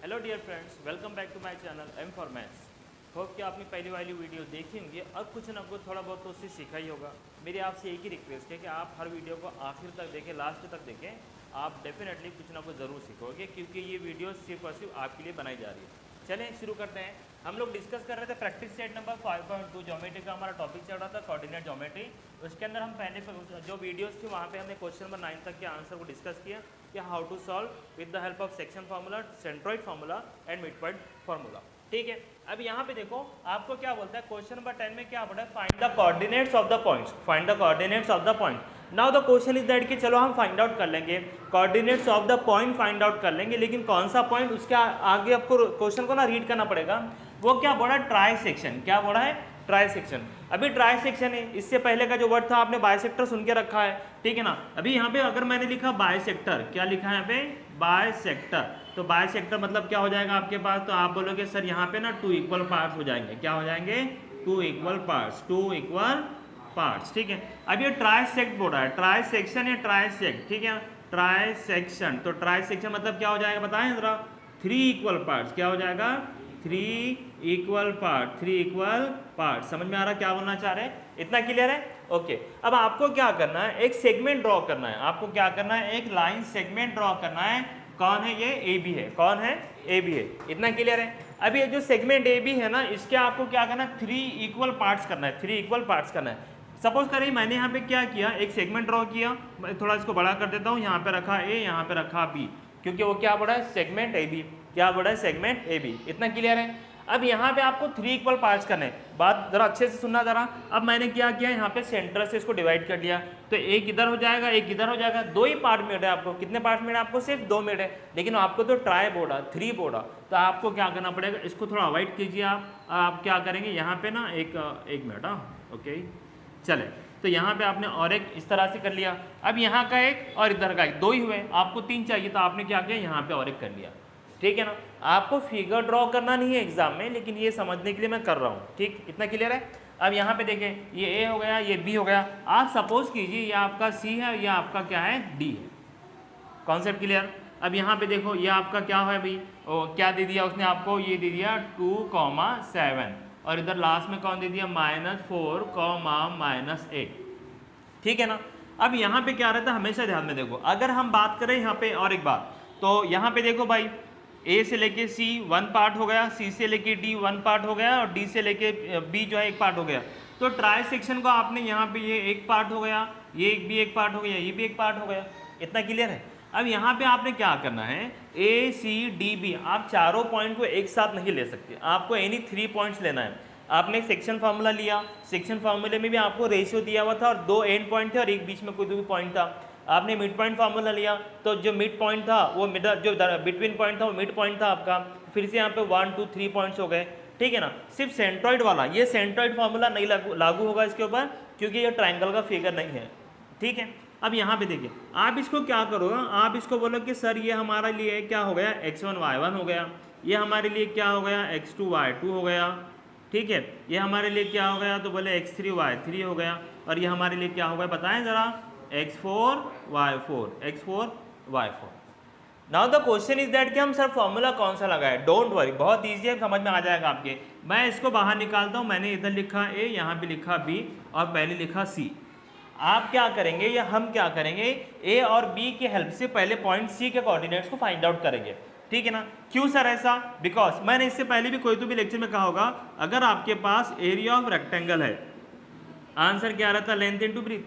Hello dear friends, welcome back to my channel M for maths. Hope कि आपने पहली वाली वीडियो देखी होंगी और कुछ ना कुछ थोड़ा बहुत तो उससे सीखा ही होगा। मेरी आपसे एक ही रिक्वेस्ट है कि आप हर वीडियो को आखिर तक देखें, लास्ट तक देखें। आप डेफिनेटली कुछ ना कुछ ज़रूर सीखोगे क्योंकि ये वीडियो सिर्फ और सिर्फ आपके लिए बनाई जा रही है। चलें शुरू करते हैं। हम लोग डिस्कस कर रहे थे प्रैक्टिस सेट नंबर 5.2 ज्योमेट्री का हमारा टॉपिक चल रहा था कोऑर्डिनेट ज्योमेट्री। उसके अंदर हम पहले जो वीडियोस थी वहाँ पे हमने क्वेश्चन नंबर 9 तक के आंसर को डिस्कस किया कि how to solve with the help of section formula, centroid formula and mid point formula. ठीक है, अब यहाँ पे देखो आपको क्या बोलता है, क्वेश्चन नंबर 10 में क्या बोला है, find the coordinates of the points, find the coordinates of the point. Now the question is that कि चलो हम फाइंड आउट कर लेंगे coordinates of the point, find out कर लेंगे, लेकिन कौन सा पॉइंट, उसके आगे आपको क्वेश्चन को ना रीड करना पड़ेगा। वो क्या बोला, ट्राई सेक्शन। क्या बोला है, ट्राई सेक्शन। अभी ट्राई सेक्शन है, इससे पहले का जो वर्ड था आपने बाइसेक्टर सुन के रखा है, ठीक है ना। अभी यहाँ पे अगर मैंने लिखा बाइसेक्टर, क्या लिखा है यहाँ पे, बाइसेक्टर, तो बाइसेक्टर मतलब क्या हो जाएगा आपके पास, तो आप बोलोगे सर यहाँ पे ना 2 इक्वल पार्ट्स हो जाएंगे। क्या हो जाएंगे, 2 इक्वल पार्ट्स, 2 इक्वल पार्ट्स, ठीक है। अब ये ट्राइसेक्ट बोल रहा है, ट्राई सेक्शन या ट्राइसेक्ट, ठीक है, ट्राई सेक्शन। तो ट्राई सेक्शन मतलब क्या हो जाएगा बताएं जरा, 3 इक्वल पार्ट्स। क्या हो जाएगा, 3 इक्वल पार्ट, 3 इक्वल पार्ट। समझ में आ रहा क्या बोलना चाह रहे हैं, इतना क्लियर है, ओके। अब आपको क्या करना है, एक सेगमेंट ड्रॉ करना है। आपको क्या करना है, एक लाइन सेगमेंट ड्रॉ करना है। कौन है ये, ए बी है। कौन है, ए बी है, इतना क्लियर है। अब ये जो सेगमेंट ए बी है ना, इसके आपको क्या करना है, 3 इक्वल पार्ट्स करना है, 3 इक्वल पार्ट्स करना है। सपोज करें मैंने यहाँ पे क्या किया, एक सेगमेंट ड्रॉ किया, मैं थोड़ा इसको बड़ा कर देता हूँ, यहाँ पे रखा ए, यहाँ पे रखा बी, क्योंकि वो क्या बोला है, सेगमेंट ए बी। क्या बोला है, सेगमेंट ए बी, इतना क्लियर है। अब यहाँ पे आपको 3 इक्वल पार्ट्स करने हैं, बात जरा अच्छे से सुनना जरा। अब मैंने क्या किया, यहाँ पे सेंटर से इसको डिवाइड कर लिया, तो एक इधर हो जाएगा, एक इधर हो जाएगा, 2 ही पार्ट मिल रहे हैं आपको। कितने पार्ट मिल रहे हैं आपको, सिर्फ 2 मिल रहे हैं, लेकिन आपको तो ट्राई बोर्डा, 3 बोर्डा। तो आपको क्या करना पड़ेगा, इसको थोड़ा अवॉइड कीजिए। आप क्या करेंगे, यहाँ पे ना एक मिनट, ओके चले। तो यहाँ पे आपने और एक इस तरह से कर लिया। अब यहाँ का एक और इधर का एक, 2 ही हुए, आपको 3 चाहिए, तो आपने क्या किया, यहाँ पे और एक कर लिया, ठीक है ना। आपको फिगर ड्रॉ करना नहीं है एग्जाम में, लेकिन ये समझने के लिए मैं कर रहा हूँ, ठीक, इतना क्लियर है। अब यहाँ पे देखें, ये ए हो गया, ये बी हो गया। आप सपोज कीजिए ये आपका सी है, ये आपका क्या है, डी है। Concept clear. अब यहाँ पे देखो ये आपका क्या है भाई, क्या दे दिया उसने आपको, ये दे दिया 2,7, और इधर लास्ट में कौन दे दिया, -4, -8, ठीक है ना। अब यहाँ पे क्या रहता है, हमेशा ध्यान में देखो, अगर हम बात करें यहाँ पे और एक बात, तो यहाँ पे देखो भाई, ए से लेके सी 1 पार्ट हो गया, सी से लेके डी 1 पार्ट हो गया, और डी से लेके बी जो है 1 पार्ट हो गया। तो ट्राई सेक्शन को आपने यहाँ पे ये 1 पार्ट हो गया, ये भी 1 पार्ट हो गया, ये भी 1 पार्ट हो गया, इतना क्लियर है। अब यहाँ पे आपने क्या करना है, ए सी डी बी, आप चारों पॉइंट को एक साथ नहीं ले सकते, आपको एनी 3 पॉइंट्स लेना है। आपने सेक्शन फार्मूला लिया, सेक्शन फार्मूले में भी आपको रेशियो दिया हुआ था, और 2 एंड पॉइंट थे और एक बीच में कोई भी पॉइंट था। आपने मिड पॉइंट फार्मूला लिया, तो जो मिड पॉइंट था वो जो बिटवीन पॉइंट था वो मिड पॉइंट था आपका। फिर से यहाँ पे 1 2 3 पॉइंट्स हो गए, ठीक है ना। सिर्फ सेंट्रॉइड वाला, ये सेंट्रॉइड फार्मूला नहीं लागू होगा इसके ऊपर, क्योंकि ये ट्रायंगल का फिगर नहीं है, ठीक है। अब यहाँ पे देखिए, आप इसको क्या करोगे, आप इसको बोलो कि सर ये हमारे लिए क्या हो गया, x1 y1 हो गया, ये हमारे लिए क्या हो गया, x2 y2 हो गया, ठीक है। ये हमारे लिए क्या हो गया, तो बोले x3 y3 हो गया, और ये हमारे लिए क्या हो गया बताएं ज़रा, x4 y4, x4 y4। Now the question is that कि हम सर फॉर्मूला कौन सा लगाए। डोंट वरी, बहुत ईजी है, समझ में आ जाएगा आपके। मैं इसको बाहर निकालता हूँ, मैंने इधर लिखा ए, यहाँ भी लिखा बी, और पहले लिखा सी। आप क्या करेंगे, या हम क्या करेंगे, ए और बी की हेल्प से पहले पॉइंट सी के कोऑर्डिनेट्स को फाइंड आउट करेंगे, ठीक है ना। क्यों सर ऐसा, बिकॉज मैंने इससे पहले भी कोई तो भी लेक्चर में कहा होगा, अगर आपके पास एरिया ऑफ रेक्टेंगल है, आंसर क्या रहता है, लेंथ इनटू ब्रीथ,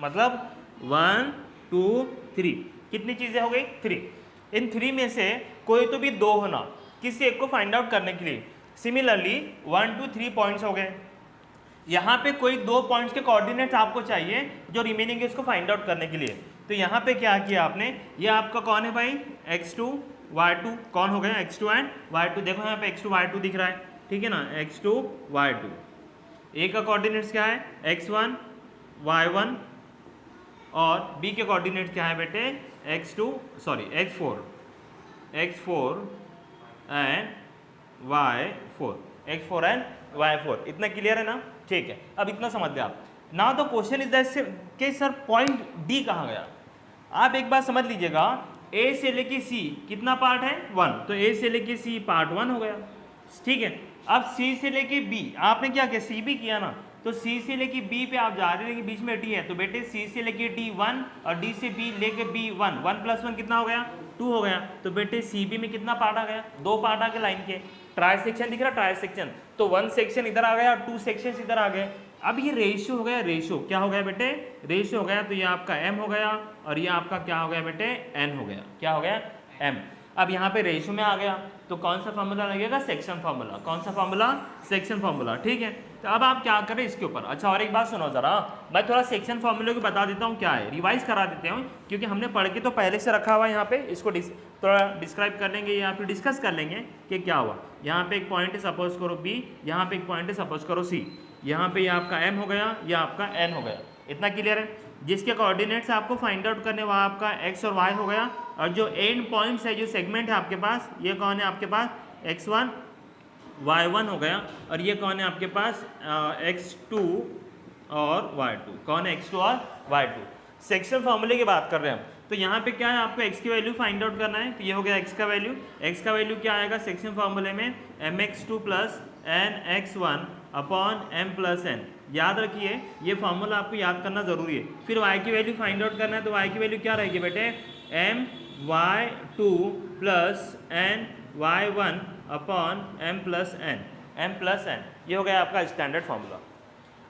मतलब 1 2 3, कितनी चीजें हो गई, 3। इन 3 में से कोई तो भी 2 होना, किसी एक को फाइंड आउट करने के लिए। सिमिलरली 1 2 3 पॉइंट्स हो गए, यहाँ पे कोई 2 पॉइंट्स के कोऑर्डिनेट्स आपको चाहिए जो रिमेनिंग है इसको फाइंड आउट करने के लिए। तो यहाँ पे क्या किया आपने, ये आपका कौन है भाई, x2 y2, कौन हो गया, x2 एंड y2। देखो यहाँ पे x2 y2 दिख रहा है, ठीक है ना, x2 y2। ए का कोऑर्डिनेट्स क्या है, x1 y1, और बी के कोऑर्डिनेट्स क्या है बेटे, x4 एंड y4, इतना क्लियर है ना, ठीक है। अब इतना समझ गए आप। Now the question is that कि सर पॉइंट डी कहाँ गया। आप एक बात समझ लीजिएगा ए से लेके सी कितना पार्ट है 1, तो ए से लेके सी पार्ट 1 हो गया, ठीक है। अब सी से लेके बी आपने क्या किया, सी भी किया ना, तो सी से लेके बी पे आप जा रहे हैं कि बीच में डी है, तो बेटे सी से लेके डी 1 और डी से बी लेके बी 1, 1 + 1 कितना हो गया 2 हो गया, तो बेटे सी बी में कितना पार्ट आ गया, 2 पार्ट आ गए लाइन के, ट्राई सेक्शन दिख रहा, ट्राई सेक्शन, तो 1 सेक्शन इधर आ गया और 2 सेक्शन इधर आ गए। अब ये रेशियो हो गया, रेशियो क्या हो गया बेटे, रेशियो हो गया, तो ये आपका m हो गया और ये आपका क्या हो गया बेटे n हो गया, क्या हो गया m। अब यहाँ पे रेशियो में आ गया तो कौन सा फॉर्मूला लगेगा, सेक्शन फार्मूला, कौन सा फार्मूला, सेक्शन फार्मूला, ठीक है। तो अब आप क्या करें इसके ऊपर, अच्छा और एक बात सुनो जरा, मैं थोड़ा सेक्शन फार्मूले को बता देता हूँ क्या है, रिवाइज करा देते हैं, क्योंकि हमने पढ़ के तो पहले से रखा हुआ है, यहाँ पे इसको थोड़ा डिस्क्राइब कर लेंगे या फिर डिस्कस कर लेंगे कि क्या हुआ। यहाँ पे एक पॉइंट है सपोज करो बी, यहाँ पे एक पॉइंट है सपोज करो सी, यहाँ पे ये आपका m हो गया, ये आपका n हो गया, इतना क्लियर है। जिसके कोऑर्डिनेट्स आपको फाइंड आउट करने वहाँ आपका x और y हो गया, और जो एंड पॉइंट्स है, जो सेगमेंट है आपके पास, ये कौन है आपके पास x1 y1 हो गया, और ये कौन है आपके पास x2 और y2, कौन है x2 और y2। सेक्शन फॉर्मूले की बात कर रहे हैं हम, तो यहाँ पे क्या है, आपको x की वैल्यू फाइंड आउट करना है, तो ये हो गया x का वैल्यू, x का वैल्यू क्या आएगा सेक्शन फॉर्मूले में mx2 + nx1 upon m + n। याद रखिए ये फॉर्मूला आपको याद करना जरूरी है। फिर y की वैल्यू फाइंड आउट करना है, तो y की वैल्यू क्या रहेगी बेटे, my2 + ny1 upon m + n, ये हो गया आपका स्टैंडर्ड फॉर्मूला।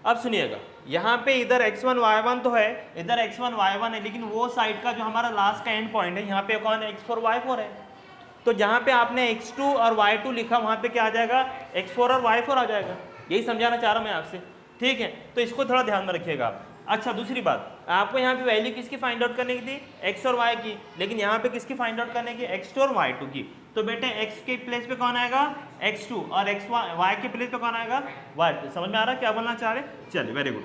अब सुनिएगा, यहाँ पे इधर x1 y1 तो है, इधर x1 y1 है, लेकिन वो साइड का जो हमारा लास्ट का एंड पॉइंट है, यहाँ पे कौन है x4 y4 है, तो जहाँ पे आपने x2 और y2 लिखा वहाँ पे क्या आ जाएगा, x4 और y4 आ जाएगा। यही समझाना चाह रहा मैं आपसे, ठीक है, तो इसको थोड़ा ध्यान में रखिएगा। अच्छा दूसरी बात, आपको यहाँ पे वैल्यू किसकी फाइंड आउट करने की थी, x और y की, लेकिन यहाँ पे किसकी फाइंड आउट करने की, x2 और y2 की, तो बेटे x के प्लेस पे कौन आएगा, x2, और y के प्लेस पे कौन आएगा, y2। समझ में आ रहा है क्या बोलना चाह रहे, चलिए very good.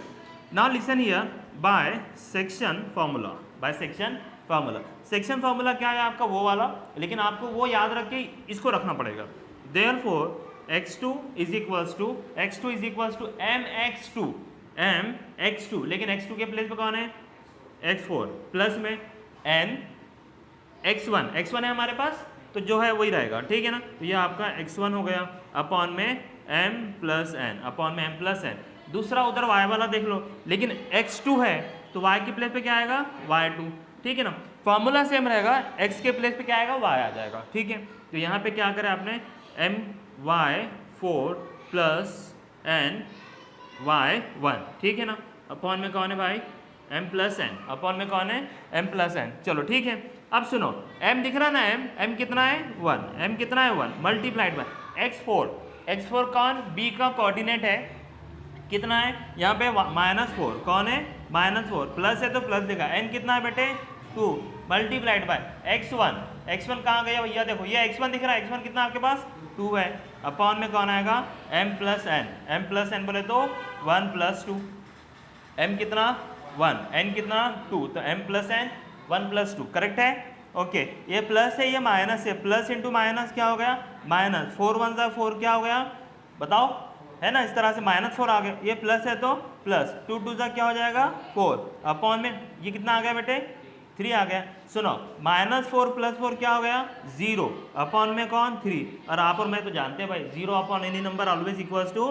Now listen here, by section formula, by section formula, section formula क्या है आपका वो वाला, लेकिन आपको वो याद रख के इसको रखना पड़ेगा। देयरफॉर x2 = mx2, लेकिन x2 के प्लेस पे कौन है, x4 प्लस में n x1 है हमारे पास, तो जो है वही रहेगा, ठीक है ना, तो ये आपका x1 हो गया अपॉन में m + n, दूसरा उधर y वाला देख लो, लेकिन x2 है तो y के प्लेस पे क्या आएगा, y2, ठीक है ना, फॉर्मूला सेम रहेगा, x के प्लेस पे क्या आएगा, y आ जाएगा, ठीक है। तो यहाँ पे क्या करें आपने, my4 + ny1, ठीक है ना, अपॉन में कौन है भाई, m + n, अपॉन में कौन है, m + n, चलो ठीक है। अब सुनो, m दिख रहा ना, m कितना है 1, m कितना है 1 मल्टीप्लाइड बाय x4 कौन, b का कोऑर्डिनेट है, कितना है यहाँ पे -4, कौन है -4, प्लस है तो प्लस देगा, n कितना है बेटे 2 मल्टीप्लाइड बाय x1 कहाँ गया भैया, देखो ये x1 दिख रहा है, x1 कितना आपके पास 2 है, अपॉन में कौन आएगा, m + n बोले तो 1 + 2, m कितना 1, n कितना 2, तो m + n 1 + 2, करेक्ट है, ओके। ये प्लस है, ये माइनस है, प्लस इंटू माइनस क्या हो गया, माइनस, 4 × 1 = 4 क्या हो गया बताओ, है ना, इस तरह से -4 आ गया, ये प्लस है तो प्लस, 2 × 2 क्या हो जाएगा 4, अपॉन में ये कितना आ गया बेटे 3 आ गया। सुनो, -4 + 4 क्या हो गया 0, अपॉन में कौन 3, और आप और मैं तो जानते हैं भाई 0 upon any number always equals to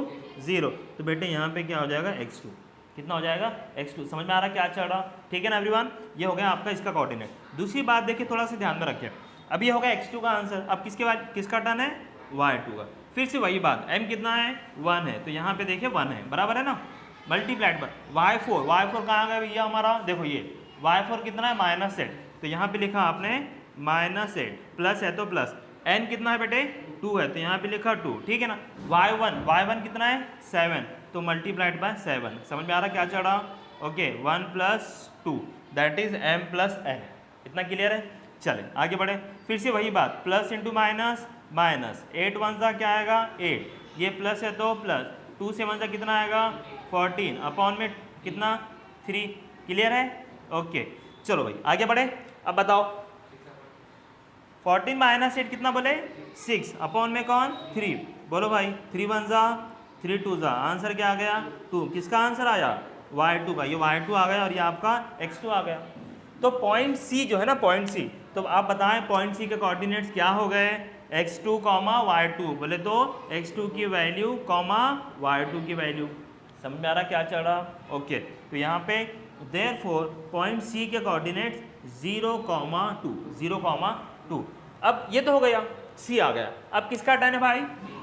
0, तो बेटे यहाँ पे क्या हो जाएगा x2, कितना हो जाएगा x2। समझ में आ रहा है क्या चल रहा, ठीक है ना एवरीवन, ये हो गया आपका इसका कोऑर्डिनेट। दूसरी बात देखिए, थोड़ा सा ध्यान में रखिए, अब ये हो गया x2 का आंसर, अब किसके बाद किसका टर्न है, y2 का। फिर से वही बात, m कितना है 1 है, तो यहाँ पे देखिए 1 है, बराबर है ना, मल्टीप्लाइड पर y4 कहाँ गया भैया हमारा, देखो ये y4 कितना है -8, तो यहाँ पे लिखा आपने -8, प्लस है तो प्लस, n कितना है बेटे 2 है, तो यहाँ पे लिखा 2, ठीक है ना, y1 कितना है 7, तो मल्टीप्लाइड बाय 7। समझ में आ रहा क्या चल रहा, okay, 1 + 2 that is m + n, इतना क्लियर है। चले आगे बढ़े, फिर से वही बात, प्लस इंटू माइनस, 8 × 1 क्या आएगा 8, ये प्लस है तो प्लस, 2 × 7 कितना आएगा 14, अपॉन में कितना 3, क्लियर है, ओके। चलो भाई आगे बढ़े, अब बताओ 14 - 8 कितना बोले 6, अपॉन में कौन 3, बोलो भाई 3 × 1 = 3 × 2 = आंसर क्या आ गया 2, किसका आंसर आया y2 का, ये y2 आ गया और ये आपका x2 आ गया। तो पॉइंट सी जो है ना, पॉइंट सी तो आप बताएं पॉइंट सी के कोऑर्डिनेट्स क्या हो गए, x2 कॉमा y2, बोले तो x2 की वैल्यू कॉमा y2 की वैल्यू। समझ में आ रहा क्या चल रहा? ओके, तो यहाँ पे देयरफॉर पॉइंट सी के कोऑर्डिनेट्स 0,2, 0,2। अब ये तो हो गया, सी आ गया। अब किसका टर्न है भाई?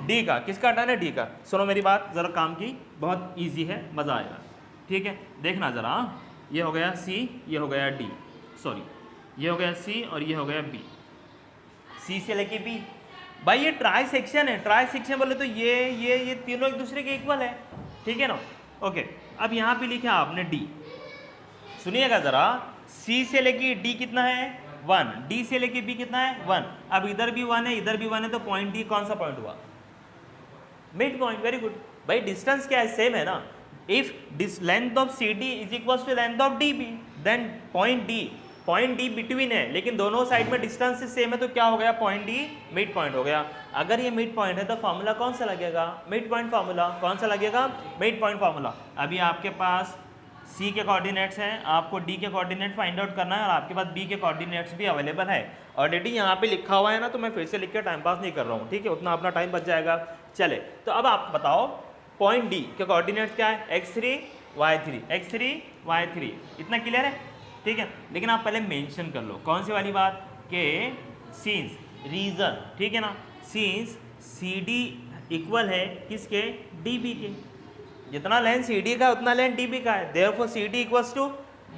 डी का। किसका टर्न है? डी का। सुनो मेरी बात ज़रा काम की, बहुत इजी है, मज़ा आएगा। ठीक है, देखना ज़रा। ये हो गया सी, ये हो गया डी, सॉरी ये हो गया सी और ये हो गया बी। सी से लेके बी। भाई ये ट्राई सेक्शन है, ट्राई सेक्शन बोले तो ये तीनों एक दूसरे के इक्वल है। ठीक है ना? ओके, अब यहाँ पे लिखा आपने डी। सुनिएगा ज़रा, सी से लेके डी कितना है? 1। डी से लेके बी कितना है? 1। अब इधर भी 1 है, इधर भी 1 है, तो पॉइंट डी कौन सा पॉइंट हुआ? Mid point. वेरी गुड भाई, डिस्टेंस क्या है? सेम है ना। If length of C D is equal to length of D B, then point D between है, लेकिन दोनों साइड में डिस्टेंस से सेम है, तो क्या हो गया? पॉइंट डी मिड पॉइंट हो गया। अगर ये मिड पॉइंट है तो फॉर्मूला कौन सा लगेगा? Mid point formula. कौन सा लगेगा? Mid point formula. अभी आपके पास सी के कोऑर्डिनेट्स हैं, आपको डी के कोऑर्डिनेट फाइंड आउट करना है, और आपके पास बी के कोऑर्डिनेट्स भी अवेलेबल है। ऑलरेडी यहाँ पे लिखा हुआ है ना, तो मैं फिर से लिख के टाइम पास नहीं कर रहा हूँ। ठीक है, उतना अपना टाइम बच जाएगा। चले, तो अब आप बताओ पॉइंट डी के कोऑर्डिनेट्स क्या है? x3 y3, x3 y3। इतना क्लियर है? ठीक है, लेकिन आप पहले मेंशन कर लो कौन सी वाली बात के सीन्स रीजन। ठीक है ना, सीन्स सी डी इक्वल है किसके? डी बी के। जितना लेंथ सी डी का है उतना लेंथ डी बी का है, therefore C D equals to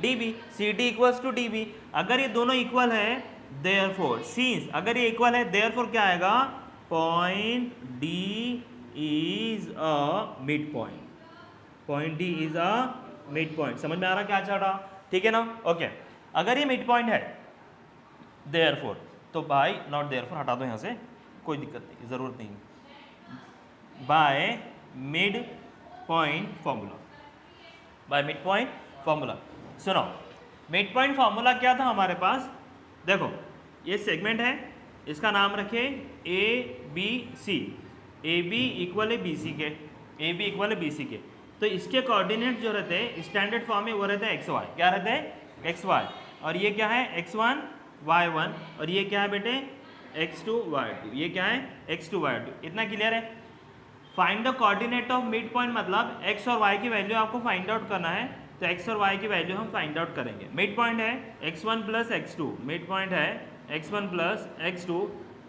D B, C D equals to D B. अगर ये दोनों इक्वल है, देयरफॉर सीन्स अगर ये इक्वल है, देयरफॉर क्या आएगा? Point D is a mid point. Point D is a mid point. समझ में आ रहा क्या चल रहा? ठीक है ना? ओके, अगर ये मिड पॉइंट है देयरफॉर, तो बाय नॉट देयरफॉर हटा दो यहाँ से, कोई दिक्कत नहीं, ज़रूरत नहीं। Bye mid point formula, bye mid point formula. सुनो, मिड पॉइंट फॉर्मूला क्या था हमारे पास? देखो, ये सेगमेंट है, इसका नाम रखे A B C. A B equal है बी सी के, ए बी इक्वल है बी सी के। तो इसके कोऑर्डिनेट जो रहते हैं स्टैंडर्ड फॉर्म में, वो रहते हैं एक्स वाई। क्या रहते हैं? X y. और ये क्या है? x1 y1। और ये क्या है बेटे? x2 y2। ये क्या है? x2 y2। इतना क्लियर है? Find the coordinate of mid point, मतलब x और y की वैल्यू आपको फाइंड आउट करना है, तो x और y की वैल्यू हम फाइंड आउट करेंगे। मिड पॉइंट है x1 plus x2, mid point है x1 प्लस x2।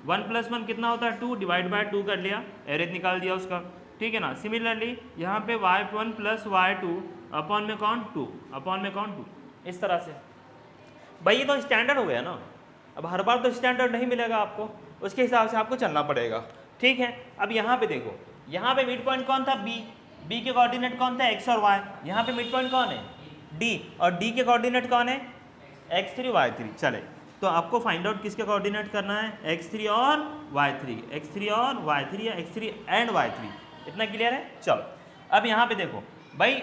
1 प्लस 1 कितना होता है? 2, डिवाइड बाय 2 कर लिया, एवरेज निकाल दिया उसका। ठीक है ना? सिमिलरली यहाँ पे y1 प्लस y2 अपॉन में कौन? 2, अपॉन में कौन? 2। इस तरह से भाई ये तो स्टैंडर्ड हो गया ना। अब हर बार तो स्टैंडर्ड नहीं मिलेगा आपको, उसके हिसाब से आपको चलना पड़ेगा। ठीक है, अब यहाँ पे देखो, यहाँ पे मिड पॉइंट कौन था? बी। बी के कोऑर्डिनेट कौन था? एक्स और वाई। यहाँ पे मिड पॉइंट कौन है? डी। और डी के कोऑर्डिनेट कौन है? x3 y3। चले, तो आपको फाइंड आउट किसके कोऑर्डिनेट करना है? x3 और y3, x3 और y3 या x3 एंड y3। इतना क्लियर है? चलो, अब यहाँ पे देखो भाई,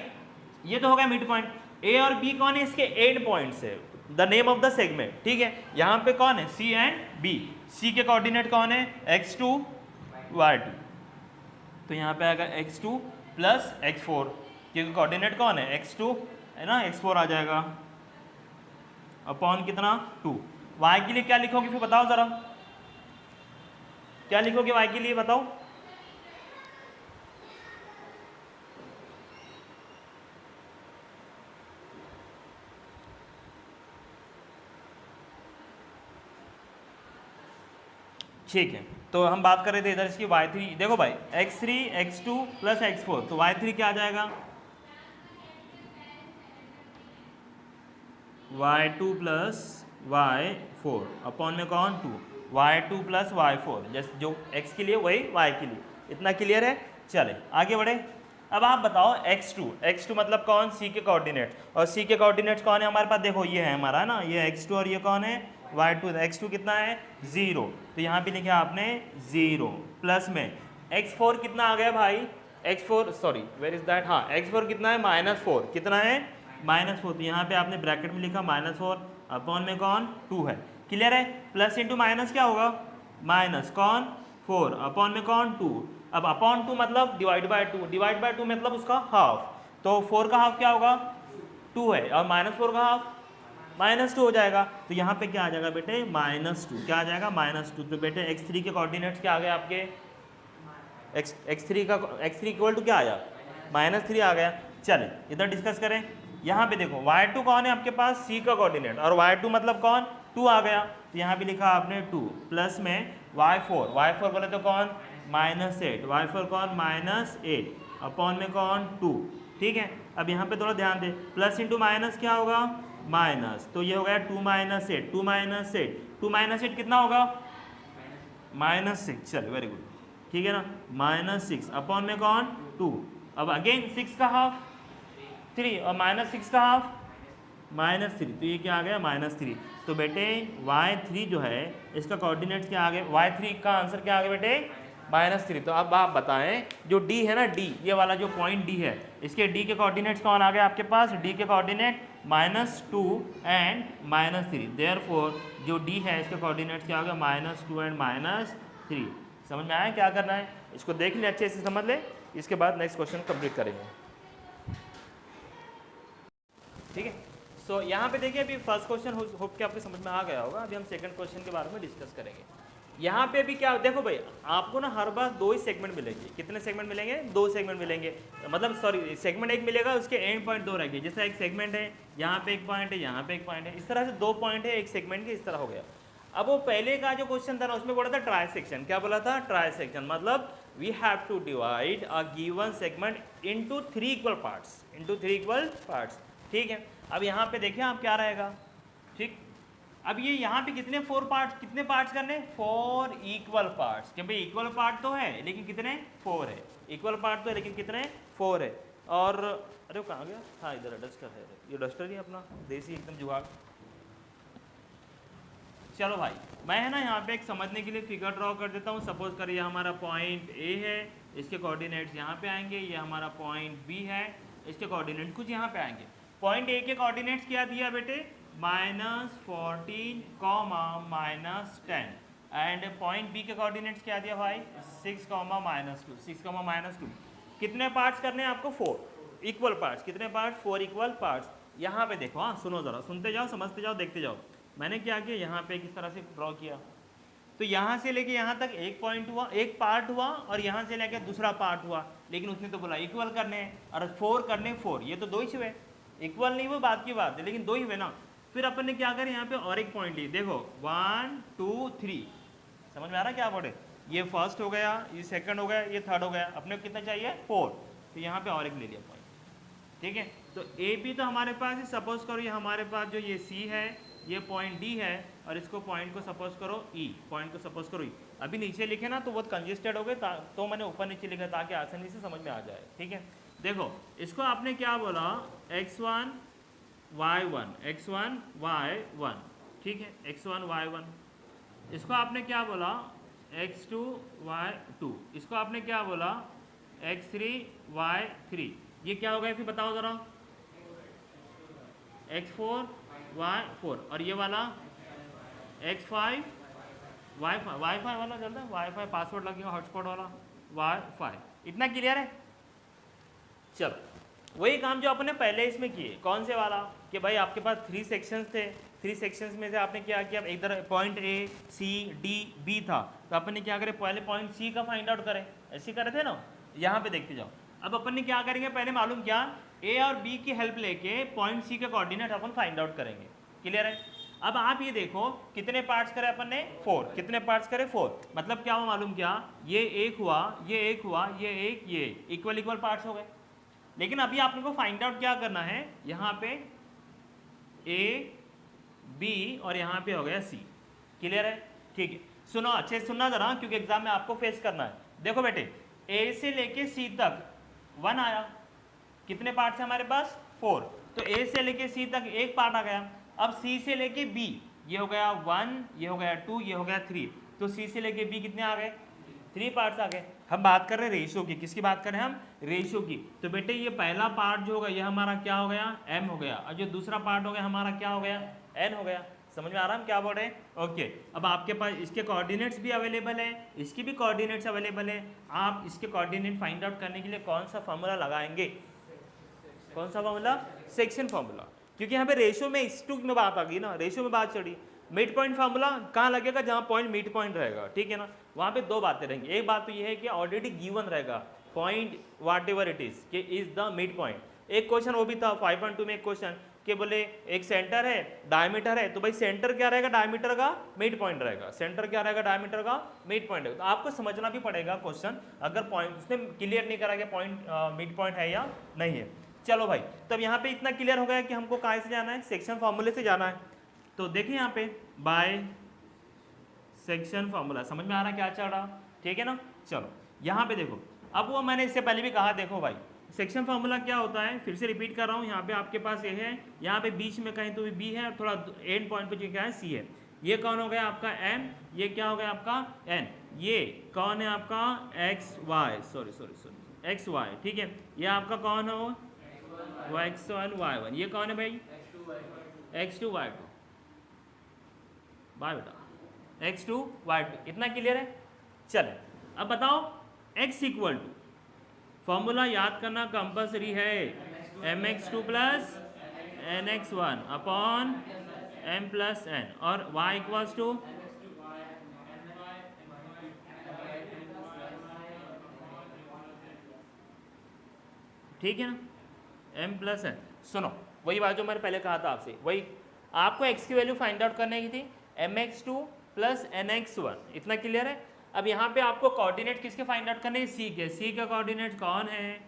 ये तो हो गया मिड पॉइंट। ए और बी कौन है? इसके एंड पॉइंट्स है, the name of the segment. ठीक है, यहाँ पे कौन है? सी एंड बी। सी के कोऑर्डिनेट कौन है? x2 y2। तो यहाँ पे आएगा x2 प्लस x4, क्योंकि कोऑर्डिनेट कौन है? x2 है ना, x4 आ जाएगा अपॉन कितना? 2। y के लिए क्या लिखोगे फिर बताओ जरा, क्या लिखोगे y के लिए बताओ? ठीक है, तो हम बात कर रहे थे इधर इसकी y3। देखो भाई, x3 x2 प्लस x4, तो y3 क्या आ जाएगा? y2 प्लस y4 अपॉन में कौन? 2। y2 प्लस y4, जैसे जो x के लिए वही y के लिए। इतना क्लियर है? चले आगे बढ़े। अब आप बताओ x2 मतलब कौन? c के कोऑर्डिनेट। और c के कोऑर्डिनेट्स कौन है हमारे पास? देखो ये है हमारा ना, ये x2 और ये कौन है? y2। x2 कितना है? 0, तो यहाँ पे लिखा आपने 0 प्लस में x4 कितना आ गया भाई? x4 sorry where is that, हाँ x4 कितना है? -4। कितना है? -4। तो यहाँ पे आपने ब्रैकेट में लिखा -4 अपॉन में कौन? 2 है। क्लियर है? प्लस इंटू माइनस क्या होगा? माइनस कौन? 4 अपॉन में कौन? 2। अब अपॉन 2 मतलब डिवाइड बाय 2, डिवाइड बाय 2 मतलब उसका हाफ, तो 4 का हाफ क्या होगा? 2 है, और -4 का हाफ -2 हो जाएगा। तो यहाँ पे क्या आ जाएगा बेटे -2, क्या आ जाएगा -2। तो बेटे x3 के कोऑर्डिनेट्स क्या आ गए आपके, x3 इक्वल टू क्या आया -3 आ गया। चले इधर डिस्कस करें। यहाँ पे देखो y2 कौन है आपके पास, c का कोऑर्डिनेट, और y2 मतलब कौन 2 आ गया। तो यहाँ पे लिखा आपने 2 प्लस में y4 बोले तो कौन -8, y4 कौन -8 अपॉन में कौन 2। ठीक है, अब यहाँ पे थोड़ा ध्यान दे, प्लस इंटू माइनस क्या होगा माइनस, तो ये हो गया 2 -8 कितना होगा -6। चलो वेरी गुड, ठीक है ना, -6 अपॉन में कौन 2। अब अगेन 6 का हाफ 3 और -6 का हाफ -3, तो ये क्या आ गया -3। तो बेटे y3 जो है इसका कोऑर्डिनेट क्या आ गया, y3 का आंसर क्या आ गया बेटे -3। तो अब आप बताएं जो d है ना, d ये वाला जो पॉइंट d है, इसके d के कोऑर्डिनेट्स कौन आ गया आपके पास, d के कोऑर्डिनेट -2 एंड -3। देयरफॉर जो d है इसके कोऑर्डिनेट्स क्या आ गया -2 एंड -3। समझ में आया क्या करना है, इसको देख ले अच्छे से समझ ले, इसके बाद नेक्स्ट क्वेश्चन कंप्लीट करेंगे। ठीक है, सो यहाँ पे देखिए अभी फर्स्ट क्वेश्चन होप के आपके समझ में आ गया होगा। अभी हम सेकंड क्वेश्चन के बारे में डिस्कस करेंगे। यहाँ पे भी क्या देखो भाई, आपको ना हर बार 2 ही सेगमेंट मिलेंगे। कितने सेगमेंट मिलेंगे, 2 सेगमेंट मिलेंगे, मतलब सॉरी सेगमेंट एक मिलेगा, उसके एंड पॉइंट 2 रहेंगे। जैसे एक सेगमेंट है, यहाँ पे एक पॉइंट है, यहाँ पे एक पॉइंट है, इस तरह से 2 पॉइंट है एक सेगमेंट के, इस तरह हो गया। अब वो पहले का जो क्वेश्चन था ना उसमें बोला था ट्राई सेक्शन, क्या बोला था ट्राई सेक्शन, मतलब we have to divide a given segment into 3 equal parts. ठीक है, अब यहाँ पे देखिए आप क्या रहेगा। ठीक, अब ये यहाँ पे कितने 4 पार्ट्स, कितने पार्ट्स करने 4 इक्वल पार्ट्स, कि भाई इक्वल पार्ट तो है लेकिन कितने 4 है, इक्वल पार्ट तो है लेकिन कितने 4 है। और अरे वो कहाँ गया, हाँ इधर डस्टर है, ये डस्टर ही अपना देसी एकदम जुगाड़। चलो भाई मैं है ना यहाँ पे एक समझने के लिए फिगर ड्रॉ कर देता हूँ। सपोज करिए हमारा पॉइंट ए है, इसके कोऑर्डिनेट्स यहाँ पे आएंगे, ये हमारा पॉइंट बी है, इसके कोऑर्डिनेट कुछ यहाँ पे आएंगे। पॉइंट ए के कोऑर्डिनेट्स क्या दिया बेटे -14, -10, एंड पॉइंट बी के कोऑर्डिनेट्स क्या दिया भाई 6, -2। कितने पार्ट्स करने हैं आपको 4 इक्वल पार्ट्स, कितने पार्ट्स 4 इक्वल पार्ट्स। यहाँ पे देखो, हाँ सुनो ज़रा, सुनते जाओ समझते जाओ देखते जाओ। मैंने क्या किया यहाँ पे किस तरह से ड्रॉ किया, तो यहाँ से लेके यहाँ तक एक पॉइंट हुआ, एक पार्ट हुआ, और यहाँ से लेके दूसरा पार्ट हुआ, लेकिन उसने तो बोला इक्वल करने हैं और 4 करने 4, ये तो 2 ही हुए, इक्वल नहीं वो बात की बात है, लेकिन 2 ही हुए ना। फिर अपन ने क्या करें यहाँ पे और एक पॉइंट लिए, देखो 1 2 3, समझ में आ रहा है क्या बोले, ये फर्स्ट हो गया, ये सेकंड हो गया, ये थर्ड हो गया, अपने को कितना चाहिए 4, तो यहाँ पे और एक ले लिया पॉइंट। ठीक है, तो ए बी तो हमारे पास है, सपोज करो ये हमारे पास जो ये सी है, ये पॉइंट डी है, और इसको पॉइंट को सपोज करो ई, पॉइंट को सपोज करो ई। अभी नीचे लिखे ना तो बहुत कंजेस्टेड हो गए, तो मैंने ऊपर नीचे लिखा ताकि आसानी से समझ में आ जाए। ठीक है, देखो इसको आपने क्या बोला x1 y1, x1 y1, ठीक है, x1 y1। इसको आपने क्या बोला x2 y2, इसको आपने क्या बोला x3 y3। ये क्या होगा फिर बताओ ज़रा, x4 y4, और ये वाला x5 y5, वाईफाई वाला चलता है, वाईफाई पासवर्ड लगेगा हॉटस्पॉट वाला y5। इतना क्लियर है। चलो वही काम जो आपने पहले इसमें किए, कौन से वाला कि भाई आपके पास 3 सेक्शंस थे, 3 सेक्शंस में से आपने क्या किया, इधर point A C D B था, तो अपन ने क्या करे पहले पॉइंट सी का फाइंड आउट करें, ऐसे करे थे ना। यहाँ पे देखते जाओ, अब अपन ने क्या करेंगे पहले मालूम क्या, ए और बी की हेल्प लेके पॉइंट सी के कोऑर्डिनेट अपन फाइंड आउट करेंगे। क्लियर है। अब आप ये देखो कितने पार्ट्स करे अपन ने 4, कितने पार्ट्स करे 4, मतलब क्या हुआ मालूम क्या, ये एक हुआ, ये एक हुआ, ये एक, ये इक्वल इक्वल पार्ट्स हो गए। लेकिन अभी आपने को फाइंड आउट क्या करना है, यहाँ पे ए बी और यहाँ पे हो गया सी। क्लियर है। ठीक है, सुनो अच्छे से सुनना जरा, क्योंकि एग्जाम में आपको फेस करना है। देखो बेटे ए से लेके सी तक 1 आया, कितने पार्ट्स है हमारे पास 4, तो ए से लेके सी तक एक पार्ट आ गया। अब सी से लेके बी, ये हो गया 1, ये हो गया 2, ये हो गया 3, तो सी से लेके बी कितने आ गए 3 पार्ट्स आ गए। हम बात कर रहे हैं रेशियो की, किसकी बात कर रहे हैं हम, रेशियो की। तो बेटे ये पहला पार्ट जो होगा ये हमारा क्या हो गया m हो गया, और जो दूसरा पार्ट हो गया हमारा क्या हो गया n हो गया। समझ में आ रहा है हम क्या बोल रहे हैं। ओके, अब आपके पास इसके कोऑर्डिनेट्स भी अवेलेबल है, इसकी भी कोऑर्डिनेट्स अवेलेबल है। आप इसके कोऑर्डिनेट फाइंड आउट करने के लिए कौन सा फॉर्मूला लगाएंगे, कौन सा फॉर्मूला, सेक्शन फॉर्मूला। क्योंकि यहाँ पे रेशो में x2 में बात आ गई ना, रेशो में बात चढ़ी। मिड पॉइंट फार्मूला कहाँ लगेगा, जहाँ पॉइंट मिड पॉइंट रहेगा, ठीक है ना। वहाँ पे दो बातें रहेंगी, एक बात तो ये है कि ऑलरेडी गिवन रहेगा point whatever it is कि इज द मिड पॉइंट। एक क्वेश्चन वो भी था 5.2 में, एक क्वेश्चन कि बोले एक सेंटर है, डायमीटर है, तो भाई सेंटर क्या रहेगा, डायमीटर का मिड पॉइंट रहेगा। सेंटर क्या रहेगा, डायमीटर का मिड पॉइंट रहेगा। तो आपको समझना भी पड़ेगा क्वेश्चन, अगर पॉइंट उसने क्लियर नहीं करा कि पॉइंट मिड पॉइंट है या नहीं है। चलो भाई, तब यहाँ पे इतना क्लियर हो गया कि हमको कहाँ से जाना है, सेक्शन फॉर्मूले से जाना है। तो देखिए यहाँ पे बाय सेक्शन फॉर्मूला, समझ में आ रहा है क्या चल रहा, ठीक है ना। चलो यहाँ पे देखो, अब वो मैंने इससे पहले भी कहा, देखो भाई सेक्शन फार्मूला क्या होता है, फिर से रिपीट कर रहा हूँ। यहाँ पे आपके पास ये है, यहाँ पे बीच में कहीं तो भी बी है और थोड़ा एंड पॉइंट पे जो क्या है सी है। ये कौन हो गया आपका एम, ये क्या हो गया आपका एन, ये कौन है आपका x y, sorry x y, ठीक है। ये आपका कौन हो x1 y1, ये कौन है भाई x2 y2, बाय बेटा x2 y2, इतना क्लियर है। चले अब बताओ x इक्वल टू, फॉर्मूला याद करना कंपलसरी है, mx2 plus nx1 upon m plus n, और y इक्वल्स टू ठीक है ना, m प्लस n। सुनो वही बात जो मैंने पहले कहा था आपसे, वही आपको x की वैल्यू फाइंड आउट करने की थी, mx2 प्लस nx1, इतना क्लियर है। अब यहाँ पे आपको कोऑर्डिनेट किसके फाइंड आउट करने हैं, c के। c का कोऑर्डिनेट कौन है,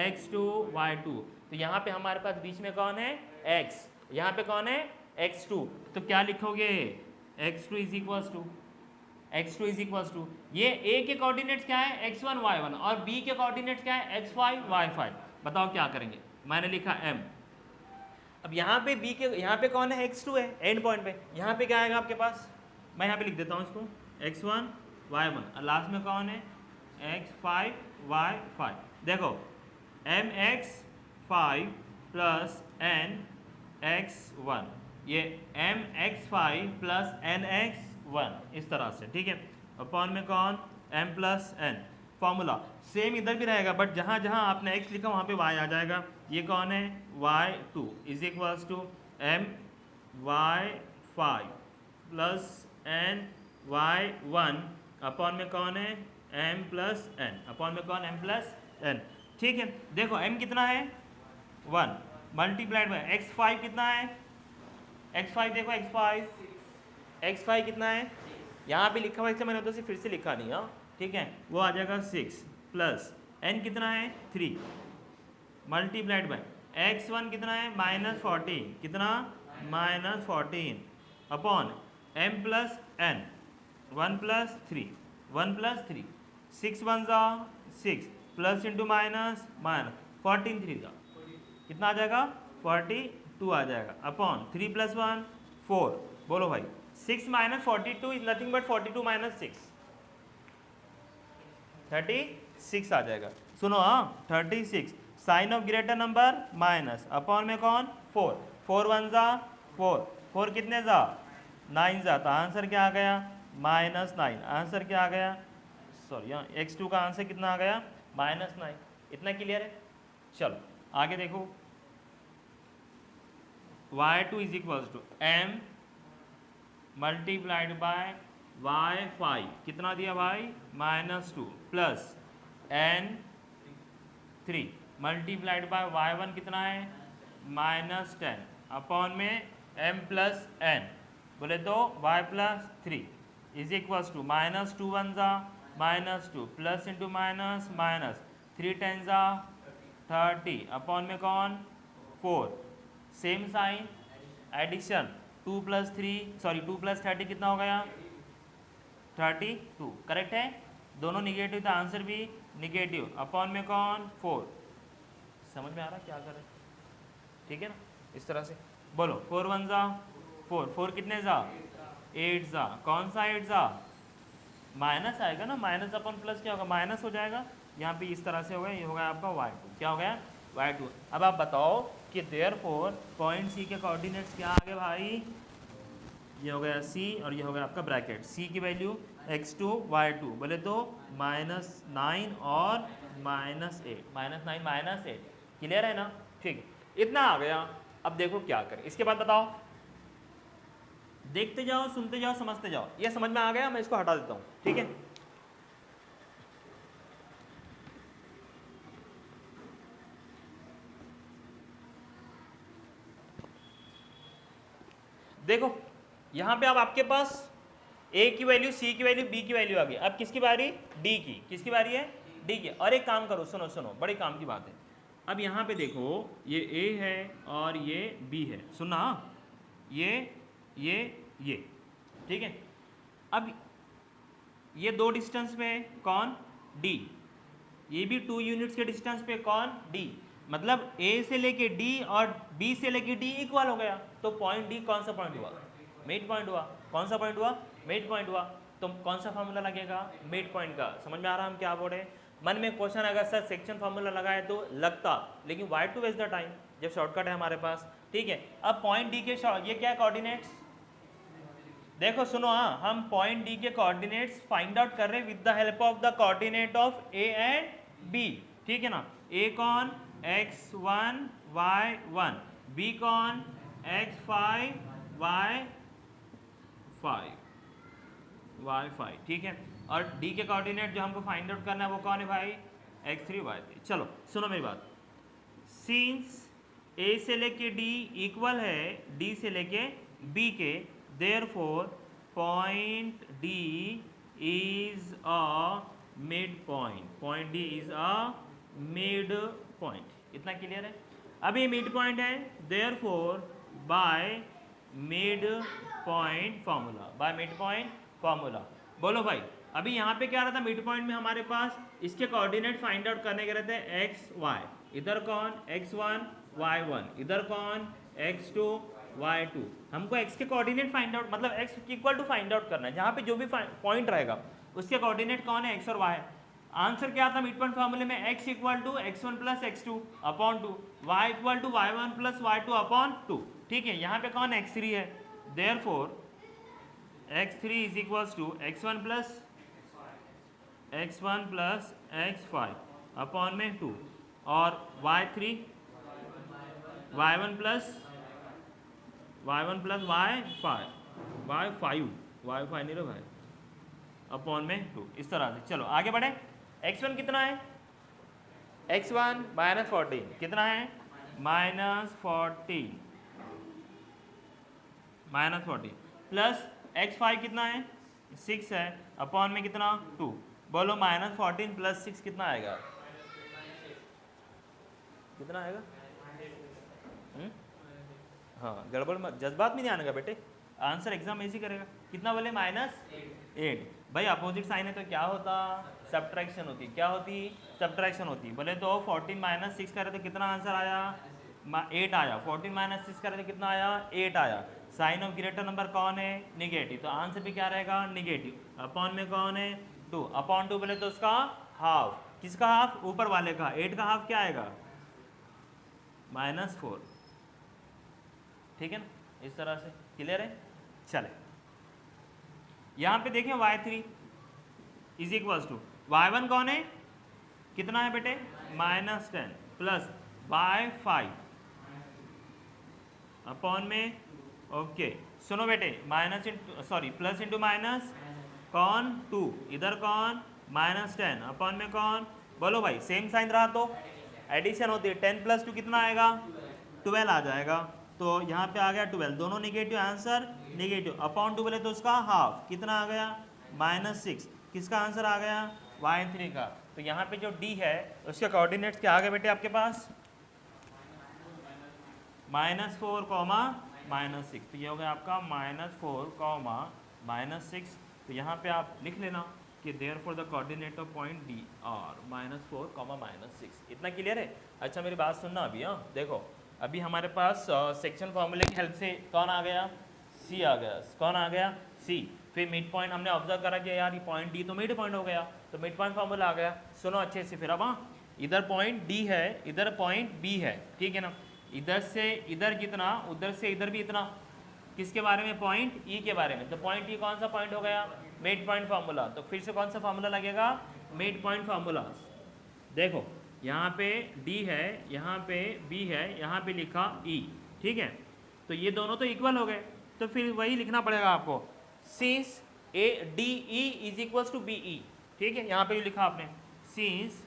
x2 y2, तो यहाँ पे हमारे पास बीच में कौन है x, यहाँ पे कौन है x2, तो क्या लिखोगे x2 इज इक्वल्स टू ये a के कोऑर्डिनेट्स क्या है x1 y1 और b के कोऑर्डिनेट्स क्या है x5 y5। बताओ क्या करेंगे, मैंने लिखा m। अब यहाँ पे b के, यहाँ पे कौन है x2 है एंड पॉइंट पे, यहाँ पे क्या आएगा आपके पास, मैं यहाँ पे लिख देता हूँ इसको x1 y1 और लास्ट में कौन है x5 y5। देखो mx5 प्लस nx1, ये mx5 प्लस nx1 इस तरह से, ठीक है। अपॉन में कौन m plus n, formula same इधर भी रहेगा, बट जहाँ जहाँ आपने x लिखा वहाँ पे y आ जाएगा। ये कौन है y2 is equals to m y5 plus n y1 upon में कौन है m प्लस n, अपॉन में कौन m प्लस n, ठीक है। देखो m कितना है 1 मल्टीप्लाइड बाय x5 कितना है, x5 देखो x5 कितना है, यहाँ पे लिखा हुआ इसलिए मैंने उधर से फिर से लिखा नहीं, हाँ ठीक है, वो आ जाएगा 6 प्लस n कितना है 3 मल्टीप्लाइड बाय x1 कितना है -14, कितना -14 upon m plus n 1 plus 3 6 1 जा 6 प्लस इंटू माइनस 14 3 जा कितना आ जाएगा 42 आ जाएगा, अपॉन 3 प्लस 1 4, बोलो भाई 6 minus 42 is nothing but 42 minus 6 36 आ जाएगा। सुनो हाँ 36, sign of greater number minus, upon में कौन 4 1 जा 4 कितने जा 9 जा, तो आंसर क्या आ गया -9। आंसर क्या आ गया, सॉरी यहाँ x2 का आंसर कितना आ गया -9। इतना क्लियर है। चलो आगे देखो, y2 is equals to m multiplied by y5 कितना दिया भाई -2 plus n3 multiplied by y1 कितना है -10 अपॉन में m प्लस n, बोले तो y plus 3 is equals to -2 1 जा -2 प्लस इंटू माइनस 3 10 जा 30 अपॉन में कौन 4, सेम साइन एडिशन 2 प्लस 30 कितना हो गया 32, करेक्ट है। दोनों निगेटिव था, आंसर भी निगेटिव, अपॉन में कौन 4। समझ में आ रहा क्या कर रहे, ठीक है ना, इस तरह से बोलो 4 1 जा 4 कितने जा 8 जा, कौन सा 8 जा माइनस आएगा ना, माइनस अपन प्लस क्या होगा माइनस हो जाएगा, यहाँ पे इस तरह से होगा, ये हो गया आपका y2, क्या हो गया y2। अब आप बताओ कि देयरफॉर पॉइंट C के कोऑर्डिनेट्स क्या आ गए भाई, ये हो गया C और ये हो गया आपका ब्रैकेट, C की वैल्यू x2 y2, बोले तो -9 और -8, -9 -8, क्लियर है ना, ठीक इतना आ गया। अब देखो क्या करें, इसके बाद बताओ, देखते जाओ, सुनते जाओ, समझते जाओ। ये समझ में आ गया, मैं इसको हटा देता हूं, ठीक है। देखो यहां पे अब आपके पास ए की वैल्यू, सी की वैल्यू, बी की वैल्यू आ गई। अब किसकी बारी? डी की। किसकी बारी है? डी की। और एक काम करो, सुनो सुनो, बड़े काम की बात है। अब यहाँ पे देखो, ये ए है और ये बी है, सुना, ये ठीक है। अब ये दो डिस्टेंस पे है, कौन? डी। ये भी 2 यूनिट्स के डिस्टेंस पे, कौन? डी। मतलब ए से लेके डी और बी से लेके डी इक्वल हो गया। तो पॉइंट डी कौन सा पॉइंट हुआ? मिड पॉइंट हुआ। कौन सा पॉइंट हुआ? मिड पॉइंट हुआ। तो कौन सा फार्मूला लगेगा? मिड पॉइंट का। समझ में आ रहा है हम क्या बोल रहे हैं? मन में क्वेश्चन अगर सर सेक्शन फार्मूला लगाए तो लगता, लेकिन why to waste the time, जब शॉर्टकट है हमारे पास, ठीक है। अब पॉइंट डी के ये क्या कोऑर्डिनेट्स, देखो सुनो, हाँ, हम पॉइंट डी के कोऑर्डिनेट्स फाइंड आउट कर रहे हैं with the help of the coordinate of A and B, ठीक है ना। ए कौन? x1 y1, बी कौन? x5 y5, ठीक है। और डी के कोऑर्डिनेट जो हमको फाइंड आउट करना है वो कौन है भाई? x3 y3। चलो सुनो मेरी बात, सिंस ए से लेके डी इक्वल है डी से लेके बी के, therefore point D is a midpoint, point D is a midpoint। इतना क्लियर है? अब ये मिड पॉइंट है, therefore by midpoint formula, by midpoint formula। बोलो भाई, अभी यहाँ पे क्या रहता? मिड पॉइंट में हमारे पास इसके कोऑर्डिनेट फाइंड आउट करने के रहते हैं एक्स वाई। इधर कौन? x1 y1, इधर कौन? x2 y2। हमको x के कोऑर्डिनेट फाइंड आउट, मतलब x equal to find out करना है। जहाँ पे जो भी पॉइंट रहेगा उसके कोऑर्डिनेट कौन है? x और y। आंसर क्या था मिड पॉइंट फार्मूले में? x equal to x1 plus x2 upon 2, y equal to y1 plus y2 upon 2, ठीक है। यहाँ पे कौन? x3 है, therefore x3 is equals to x1 plus x5 upon में 2, और y3 y1 प्लस y5 नहीं रहा भाई, अपॉन में 2, इस तरह से। चलो आगे बढ़े। x1 कितना है? x1 -14 कितना है? -14 प्लस x5 कितना है? 6 है, अपॉन में कितना? 2। बोलो -14 प्लस 6 कितना आएगा? कितना आएगा? हाँ, गड़बड़ मत, जज्बात में नहीं आने का बेटे, आंसर एग्जाम इजी करेगा। कितना बोले? -8। भाई अपोजिट साइन है तो क्या होता? सब्ट्रैक्शन होती। क्या होती? सब्ट्रैक्शन होती। बोले तो 14 - 6 करे तो कितना आंसर आया? 8 आया। 14 - 6 करे तो कितना आया? 8 आया। साइन ऑफ ग्रेटर नंबर कौन है? निगेटिव। तो आंसर भी क्या रहेगा? निगेटिव। अपॉन में कौन है? 2। अपॉन 2 बोले तो उसका हाफ। किसका हाफ? ऊपर वाले का। 8 का हाफ क्या आएगा? -4, ठीक है ना। इस तरह से क्लियर है। चले यहाँ पे देखें, y3 is equals to y1 कौन है? कितना है बेटे? -10 प्लस y5 अपॉन में, ओके सुनो बेटे, प्लस इंटू माइनस कौन? 2, इधर कौन? -10 अपॉन में कौन? बोलो भाई, सेम साइन रहा तो एडिशन होती है। 10 + 2 कितना आएगा? 12 आ जाएगा। तो यहाँ पे आ गया 12, दोनों निगेटिव, आंसर निगेटिव। अपॉन 2 बोले तो उसका हाफ, कितना आ गया? -6। किसका आंसर आ गया? y3 का। तो यहाँ पे जो d है उसके कोऑर्डिनेट्स क्या आ गए बेटे आपके पास? -4, -6। तो ये हो गया आपका -4, -6। तो यहाँ पे आप लिख लेना कि therefore the coordinate of point D R -4, -6। इतना क्लियर है? अच्छा मेरी बात सुनना अभी। हाँ देखो, अभी हमारे पास सेक्शन फार्मूले की हेल्प से कौन आ गया? सी आ गया। कौन आ गया? सी। फिर मिड पॉइंट हमने ऑब्जर्व करा कि यार ये पॉइंट डी तो मिड पॉइंट हो गया, तो मिड पॉइंट फार्मूला आ गया। सुनो अच्छे से फिर। अब हाँ, इधर पॉइंट डी है, इधर पॉइंट बी है, ठीक है ना। इधर से इधर कितना, उधर से इधर भी इतना। किसके बारे में? पॉइंट ई के बारे में। तो पॉइंट ई कौन सा पॉइंट हो गया? Mid point formula. तो फिर से कौन सा फार्मूला लगेगा? Mid point formula. देखो यहाँ पे D है, यहाँ पे B है, यहाँ पे लिखा E। ठीक है, तो ये दोनों तो इक्वल हो गए, तो फिर वही लिखना पड़ेगा आपको, since A D E is equals to B E. ठीक है, यहाँ पे जो लिखा आपने, since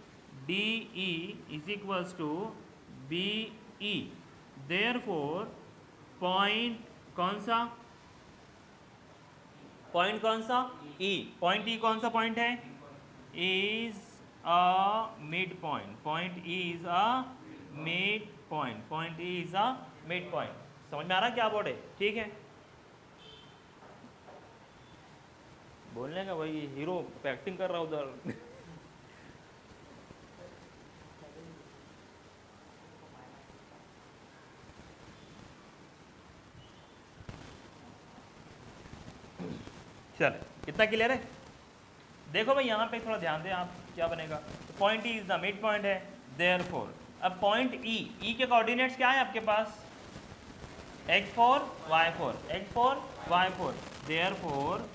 D E is equals to B E, therefore point कौन सा, पॉइंट कौन सा, ई, पॉइंट ई कौन सा पॉइंट है, is a mid point, point E is a mid point, point E is a mid point. समझ में आ रहा क्या बोर्ड है? ठीक है, बोलने का भाई हीरो एक्टिंग कर रहा उधर। चल कितना क्लियर है? देखो भाई यहाँ पे थोड़ा ध्यान दें आप, क्या बनेगा, तो point E is the mid point है, देयरफॉर अब पॉइंट ई के कोऑर्डिनेट्स क्या है आपके पास, x4 y4, x4 y4, therefore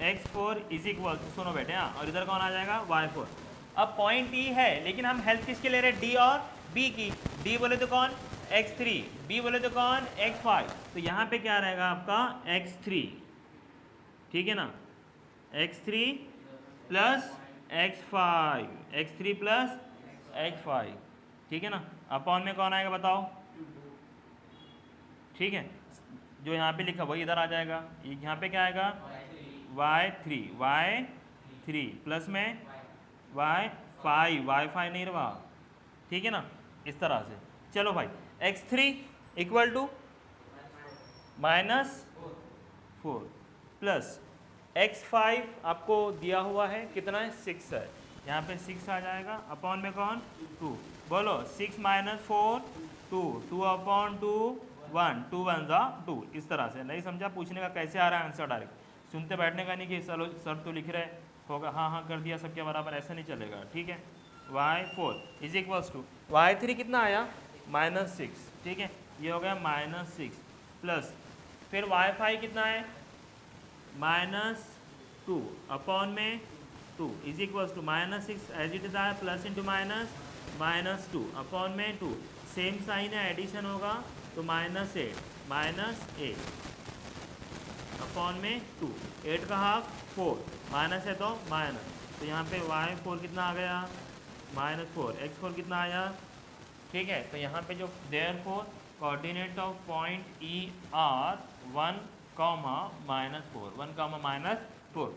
x4 is equal to, सुनो बेटे हाँ, और इधर कौन आ जाएगा, y4। अब पॉइंट ई है, लेकिन हम हेल्प किसके ले रहे हैं, डी और बी की, डी बोले तो कौन, x3, बी बोले तो कौन, x5, तो यहाँ पे क्या रहेगा आपका x3, ठीक है ना, x3 plus x5, x3 plus x5, ठीक है ना, अपॉन में कौन आएगा बताओ, ठीक है, जो यहाँ पे लिखा वही इधर आ जाएगा, यहाँ पे क्या आएगा, y3 प्लस में y5 नहीं रहा, ठीक है ना, इस तरह से। चलो भाई x3 equal to -4 plus x5 आपको दिया हुआ है कितना है, 6 है, यहाँ पे 6 आ जाएगा, अपॉन में कौन, 2, बोलो 6 - 4 2, 2 अपॉन 2 1, 2 1 जा 2, इस तरह से। नहीं समझा, पूछने का कैसे आ रहा है आंसर डायरेक्ट, सुनते बैठने का नहीं कि सर तो लिख रहे होगा हाँ हाँ कर दिया सबके बराबर, ऐसा नहीं चलेगा, ठीक है। y4 is equals to y3 कितना आया, -6, ठीक है, ये हो गया -6 प्लस फिर y5 कितना है, -2 अपॉन में 2 is equals to -6 as it is आया, प्लस इंटू -2 अपॉन में 2, सेम साइन है, एडिशन होगा तो -8 अपॉन में 2, 8 का हाफ 4, माइनस है तो माइनस, तो यहाँ पे y4 कितना आ गया, -4, x4 कितना आया, ठीक है। तो यहाँ पे जो therefore coordinate of point E R 1, -4, 1, -4,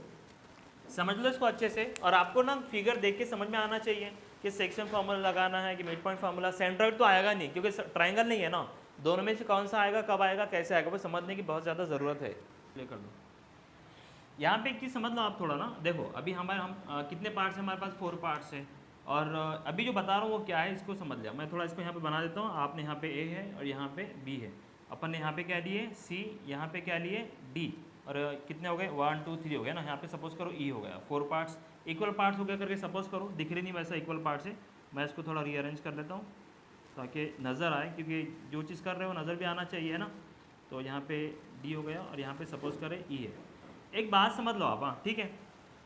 समझ लो इसको अच्छे से। और आपको ना फिगर देख के समझ में आना चाहिए कि सेक्शन फार्मूला लगाना है कि मिड पॉइंट फार्मूला, सेंट्रॉइड तो आएगा नहीं क्योंकि ट्रायंगल नहीं है ना, दोनों में से कौन सा आएगा, कब आएगा, कैसे आएगा, वो समझने की बहुत ज़्यादा ज़रूरत है। प्ले कर दो। यहाँ पे एक चीज़ समझ लो आप थोड़ा ना, देखो अभी हम कितने पार्ट्स हैं हमारे पास, 4 पार्ट्स हैं, और अभी जो बता रहा हूँ वो क्या है इसको समझ लिया। मैं थोड़ा इसको यहाँ पे बना देता हूँ, आपने यहाँ पे ए है और यहाँ पे बी है, अपन ने यहाँ पे क्या लिए सी, यहाँ पे क्या लिए डी, और कितने हो गए 1 2 3 हो गया ना। यहाँ पे सपोज करो ई हो गया, 4 पार्ट्स इक्वल पार्ट्स हो गया करके सपोज करो, दिख रही नहीं वैसा इक्वल पार्ट्स है। मैं इसको थोड़ा रीअरेंज कर लेता हूँ ताकि नज़र आए, क्योंकि जो चीज़ कर रहे हो नज़र भी आना चाहिए है ना। तो यहाँ पे डी हो गया और यहाँ पे सपोज करें ई है। एक बात समझ लो आप, हाँ ठीक है।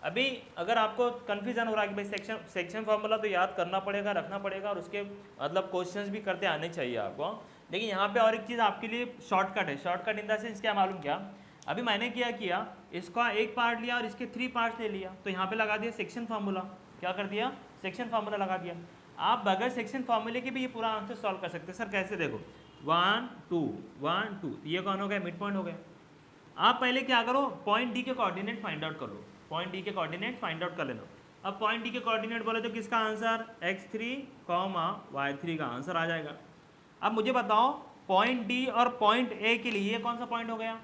अभी अगर आपको कन्फ्यूजन हो रहा है कि भाई सेक्शन फार्मूला तो याद करना पड़ेगा, रखना पड़ेगा, और उसके मतलब क्वेश्चंस भी करते आने चाहिए आपको, लेकिन यहाँ पे और एक चीज़ आपके लिए शॉर्टकट है। शॉर्टकट इन द सेंस क्या मालूम क्या, अभी मैंने क्या किया, इसका एक पार्ट लिया और इसके 3 पार्ट्स ले लिया, तो यहाँ पे लगा दिया सेक्शन फार्मूला। क्या कर दिया, सेक्शन फार्मूला लगा दिया। आप बगैर सेक्शन फार्मूले के भी ये पूरा आंसर सॉल्व कर सकते हैं। सर कैसे, देखो 1 2 1 2, ये कौन हो गया, मिड पॉइंट हो गया। आप पहले क्या करो, पॉइंट डी के कोऑर्डिनेट फाइंड आउट कर लो, पॉइंट डी के कोऑर्डिनेट फाइंड आउट कर लेना। अब पॉइंट डी के कोऑर्डिनेट बोले तो किसका आंसर, x3, y3 का आंसर आ जाएगा। अब मुझे बताओ पॉइंट डी और पॉइंट ए के लिए कौन सा पॉइंट हो गया,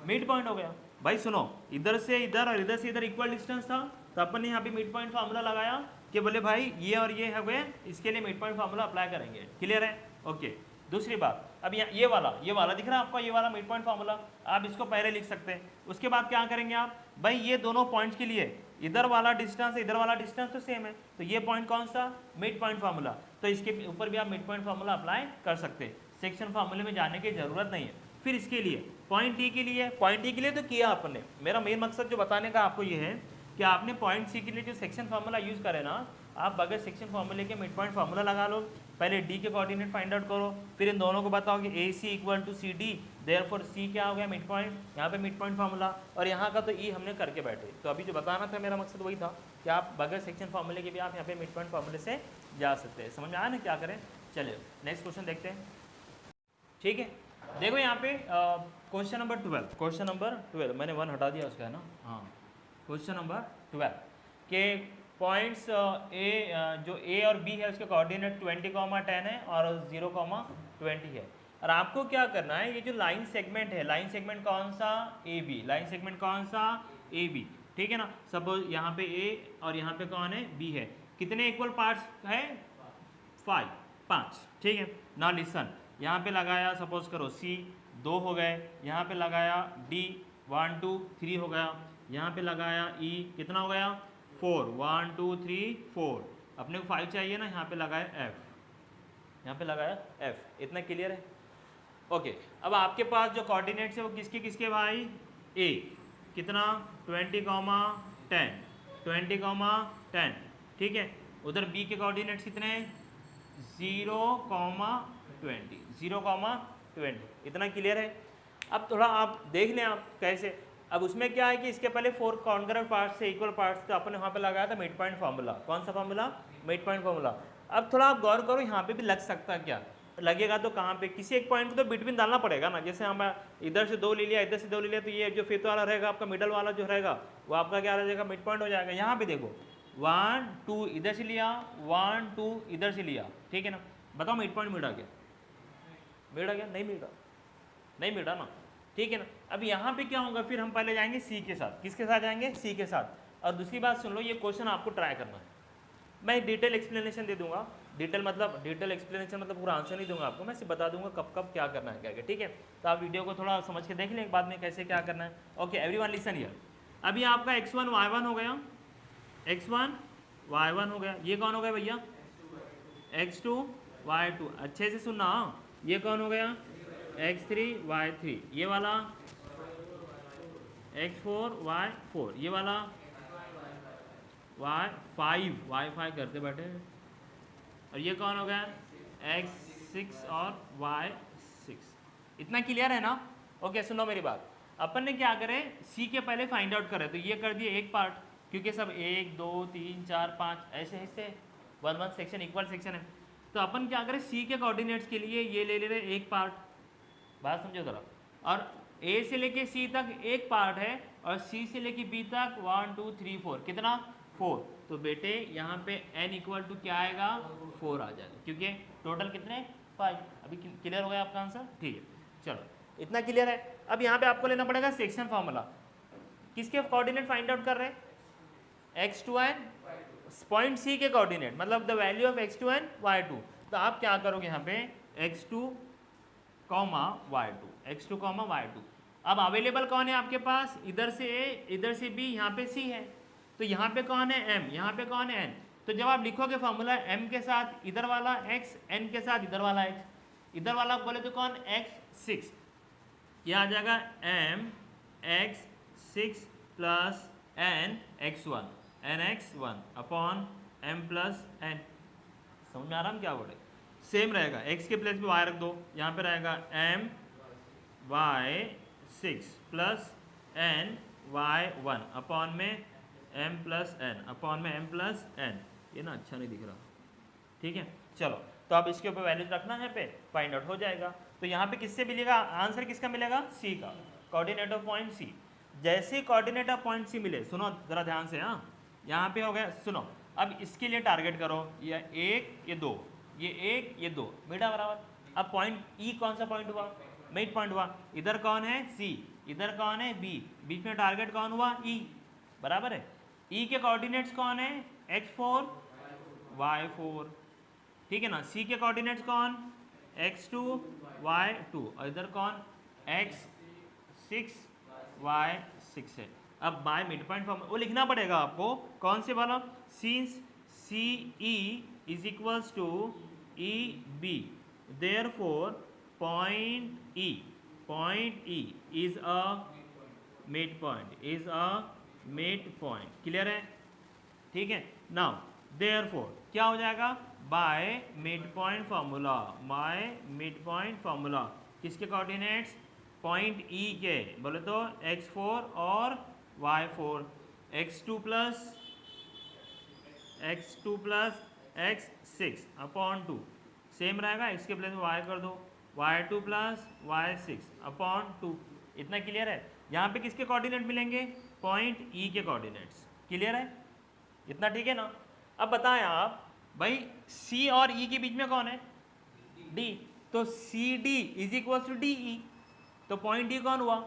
मिड पॉइंट हो गया। भाई सुनो, इधर से इधर और इधर से इधर इक्वल डिस्टेंस था, तो अपन ने यहाँ पे मिड पॉइंट फार्मूला लगाया कि बोले भाई ये और ये है गए, इसके लिए मिड पॉइंट फार्मूला अप्लाई करेंगे। क्लियर है, ओके। दूसरी बात, अब ये वाला दिख रहा है आपको, ये वाला मिड पॉइंट फार्मूला, आप इसको पहले लिख सकते हैं। उसके बाद क्या करेंगे आप, भाई ये दोनों पॉइंट्स के लिए इधर वाला डिस्टेंस इधर वाला डिस्टेंस तो सेम है, तो ये पॉइंट कौन सा, मिड पॉइंट फार्मूला, तो इसके ऊपर भी आप मिड पॉइंट फार्मूला अप्लाई कर सकते हैं। सेक्शन फार्मूले में जाने की जरूरत नहीं है। फिर इसके लिए पॉइंट डी के लिए तो किया आपने। मेरा मेन मकसद जो बताने का आपको ये है कि आपने पॉइंट सी के लिए जो सेक्शन फार्मूला यूज़ करे ना, आप बगैर सेक्शन फॉर्मूले के मिड पॉइंट फार्मूला लगा लो, पहले डी के कोऑर्डिनेट फाइंड आउट करो, फिर इन दोनों को बताओ कि A C equal to C D, therefore C क्या हो गया मिड पॉइंट, यहाँ पे मिड पॉइंट फार्मूला, और यहाँ का तो ई हमने करके बैठे। तो अभी जो बताना था मेरा मकसद वही था कि आप बगैर सेक्शन फार्मूले के भी आप यहाँ पे मिड पॉइंट फार्मूले से जा सकते हैं। समझ में आया ना क्या करें? चलिए नेक्स्ट क्वेश्चन देखते हैं। ठीक है, देखो यहाँ पे क्वेश्चन नंबर 12, क्वेश्चन नंबर 12 मैंने 1 हटा दिया उसका है ना, हाँ क्वेश्चन नंबर 12 के पॉइंट्स जो ए और बी है उसके कोऑर्डिनेट 20,10 है और 0,20 है। और आपको क्या करना है, ये जो लाइन सेगमेंट है, लाइन सेगमेंट कौन सा, ए बी, लाइन सेगमेंट कौन सा, ए बी, ठीक है ना। सपोज यहाँ पे ए और यहाँ पे कौन है, बी है, कितने इक्वल पार्ट्स है, 5, ठीक है ना। लिसन, यहाँ पे लगाया सपोज करो सी 2 हो गए, यहाँ पे लगाया डी 1 2 3 हो गया, यहाँ पे लगाया ई कितना हो गया 4, 1 2 3 4, अपने को 5 चाहिए ना, यहाँ पे लगाया एफ, यहाँ पे लगाया एफ। इतना क्लियर है? ओके, अब आपके पास जो कोऑर्डिनेट्स है वो किसके किसके भाई, ए कितना 20,10, 20,10, ठीक है। उधर बी के कोऑर्डिनेट्स कितने हैं 0,20, 0,20, इतना क्लियर है। अब थोड़ा आप देख लें आप कैसे, अब उसमें क्या है कि इसके पहले 4 कॉन्ग्रुएंट पार्ट्स से इक्वल पार्ट्स तो अपन वहाँ पे लगाया था मिड पॉइंट फार्मूला। कौन सा फार्मूला, मिड पॉइंट फार्मूला। अब थोड़ा आप गौर करो, यहाँ पे भी लग सकता है क्या, लगेगा तो कहाँ पे, किसी एक पॉइंट को तो बिटवीन डालना पड़ेगा ना। जैसे हम इधर से 2 ले लिया, इधर से 2 ले लिया, तो ये जो फिफ्थ वाला रहेगा आपका, मिडल वाला जो रहेगा वो आपका क्या रहेगा, मिड पॉइंट हो जाएगा। यहाँ पे देखो 1 2 इधर से लिया, 1 2 इधर से लिया, ठीक है ना। बताओ मिड पॉइंट मिल रहा क्या, मिल रहा क्या, नहीं मिल रहा, नहीं मिल रहा ना, ठीक है ना। अब यहाँ पे क्या होगा, फिर हम पहले जाएंगे सी के साथ, किसके साथ जाएंगे, सी के साथ। और दूसरी बात सुन लो, ये क्वेश्चन आपको ट्राई करना है, मैं डिटेल एक्सप्लेनेशन दे दूंगा, डिटेल एक्सप्लेनेशन मतलब पूरा आंसर नहीं दूंगा आपको, मैं सिर्फ बता दूंगा कब कब क्या करना है क्या क्या, ठीक है। तो आप वीडियो को थोड़ा समझ के देख लें बाद में कैसे क्या करना है। ओके एवरीवन लिसन हियर, अभी आपका x1 y1 हो गया, x1 y1 हो गया, ये कौन हो गया भैया, x2 y2, अच्छे से सुनना, ये कौन हो गया, x3 y3, ये वाला x4 y4, ये वाला y5 करते बैठे, और ये कौन हो गया x6 और y6। इतना क्लियर है ना। ओके सुनो मेरी बात, अपन ने क्या करे, सी के पहले फाइंड आउट करे, तो ये कर दिए एक पार्ट, क्योंकि सब 1 2 3 4 5 ऐसे हिस्से 1 सेक्शन इक्वल सेक्शन है। तो अपन क्या करें, सी के कोऑर्डिनेट्स के लिए ये ले रहे एक पार्ट, बात समझो जरा, और ए से लेके सी तक एक पार्ट है, और सी से लेके बी तक 1 2 3 4, कितना 4। तो बेटे यहाँ पे n इक्वल टू क्या आएगा, 4 आ जाएगा, क्योंकि टोटल कितने 5। अभी क्लियर हो गया आपका आंसर, ठीक है चलो इतना क्लियर है। अब यहाँ पे आपको लेना पड़ेगा सेक्शन फार्मूला, किसके कोऑर्डिनेट फाइंड आउट कर रहे हैं, x2 n, पॉइंट सी के कोऑर्डिनेट, मतलब the value of x2 n y2। तो आप क्या करोगे यहाँ पे x2 y2, x2 y2। अब अवेलेबल कौन है आपके पास, इधर से a इधर से b, यहाँ पे c है, तो यहाँ पे कौन है m, यहाँ पे कौन है n। तो जब आप लिखोगे फॉर्मूला m के साथ इधर वाला x, n के साथ इधर वाला x, इधर वाला बोले तो कौन x6, यह आ जाएगा m x6 plus n x1, nx1 upon m plus n। समझ में आ रहा हम क्या बोले, सेम रहेगा, x के प्लेस पे y रख दो, यहाँ पे रहेगा m y6 plus n y1 upon में m प्लस n, अपॉन में m प्लस n। ये ना अच्छा नहीं दिख रहा, ठीक है चलो। तो अब इसके ऊपर वैल्यूज रखना है पे, फाइंड आउट हो जाएगा। तो यहाँ पे किससे मिलेगा आंसर, किसका मिलेगा, सी का, कोऑर्डिनेट ऑफ पॉइंट सी। जैसे कोऑर्डिनेट ऑफ पॉइंट सी मिले, सुनो जरा ध्यान से, हाँ यहाँ पे हो गया, सुनो अब इसके लिए टारगेट करो, ये 1 ये 2, ये 1 ये 2, मीठा बराबर। अब पॉइंट ई कौन सा पॉइंट हुआ, मिड पॉइंट हुआ, इधर कौन है सी, इधर कौन है बी, बीच में टारगेट कौन हुआ ई, बराबर है। ई के कोऑर्डिनेट्स कौन है x4 y4, ठीक है ना। सी के कोऑर्डिनेट्स कौन x2 y2, और इधर कौन x6 y6 है। अब बाय मिड पॉइंट फॉर्म वो लिखना पड़ेगा आपको, कौन से वाला, since C E is equals to E B, therefore point E is a mid point, is a mid point. Clear है, ठीक है। नाउ देयरफॉर क्या हो जाएगा, by mid point formula, by mid point formula किसके कोऑर्डिनेट्स, पॉइंट ई के, बोले तो x4 और y4, x2 plus x6 upon 2 same रहेगा, x के प्लेस में y कर दो, y2 प्लस y6 अपॉन 2। इतना क्लियर है। यहाँ पे किसके कोऑर्डिनेट मिलेंगे, पॉइंट ई के कोऑर्डिनेट्स। क्लियर है, इतना ठीक है ना। अब बताएं आप भाई C और E के बीच में कौन है, D, तो CD is equal to DE, तो पॉइंट D कौन हुआ,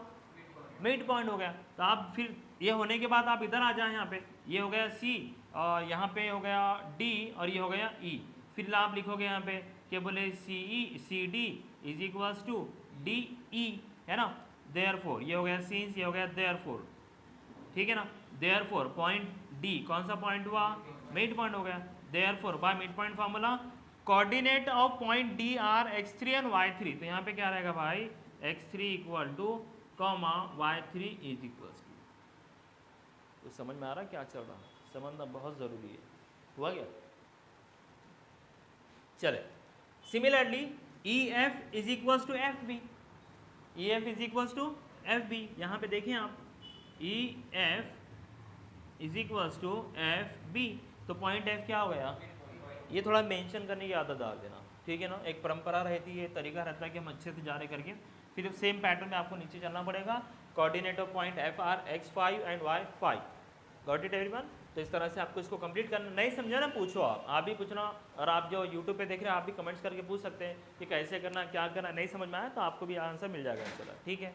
मिड पॉइंट हो गया। तो आप फिर ये होने के बाद आप इधर आ जाए, यहाँ पे ये हो गया C और यहाँ पे हो गया D और ये हो गया E, फिर आप लिखोगे यहाँ पे क्या बोले CD is equals to DE, है ना। देयरफॉर ये हो गया सिंस, ये हो गया देयरफॉर, ठीक है ना। देयरफॉर पॉइंट D कौन सा पॉइंट हुआ, मिड पॉइंट हो गया। Therefore by mid point formula coordinate of point D are x3 and y3, तो यहाँ पे क्या रहेगा भाई, x3 equal to comma y3 is equal to. तो समझ में आ रहा है क्या चल रहा है, समझना बहुत ज़रूरी है। हुआ क्या, चले। Similarly EF is equals to FB, EF is equals to FB, यहाँ पे देखिए आप EF is equals to FB, तो पॉइंट F क्या हो गया, ये थोड़ा मेंशन करने की आदत डाल देना, ठीक है ना। एक परंपरा रहती है, तरीका रहता है कि हम अच्छे से जा रहे करके, फिर सेम पैटर्न में आपको नीचे चलना पड़ेगा। Coordinate of point F are x5 and y5, got it everyone. तो इस तरह से आपको इसको कंप्लीट करना, नहीं समझा ना पूछो, आप भी पूछना, और आप जो यूट्यूब पे देख रहे हैं आप भी कमेंट्स करके पूछ सकते हैं कि कैसे करना, क्या करना, नहीं समझ में आया तो आपको भी आंसर मिल जाएगा इंशाल्लाह, ठीक है।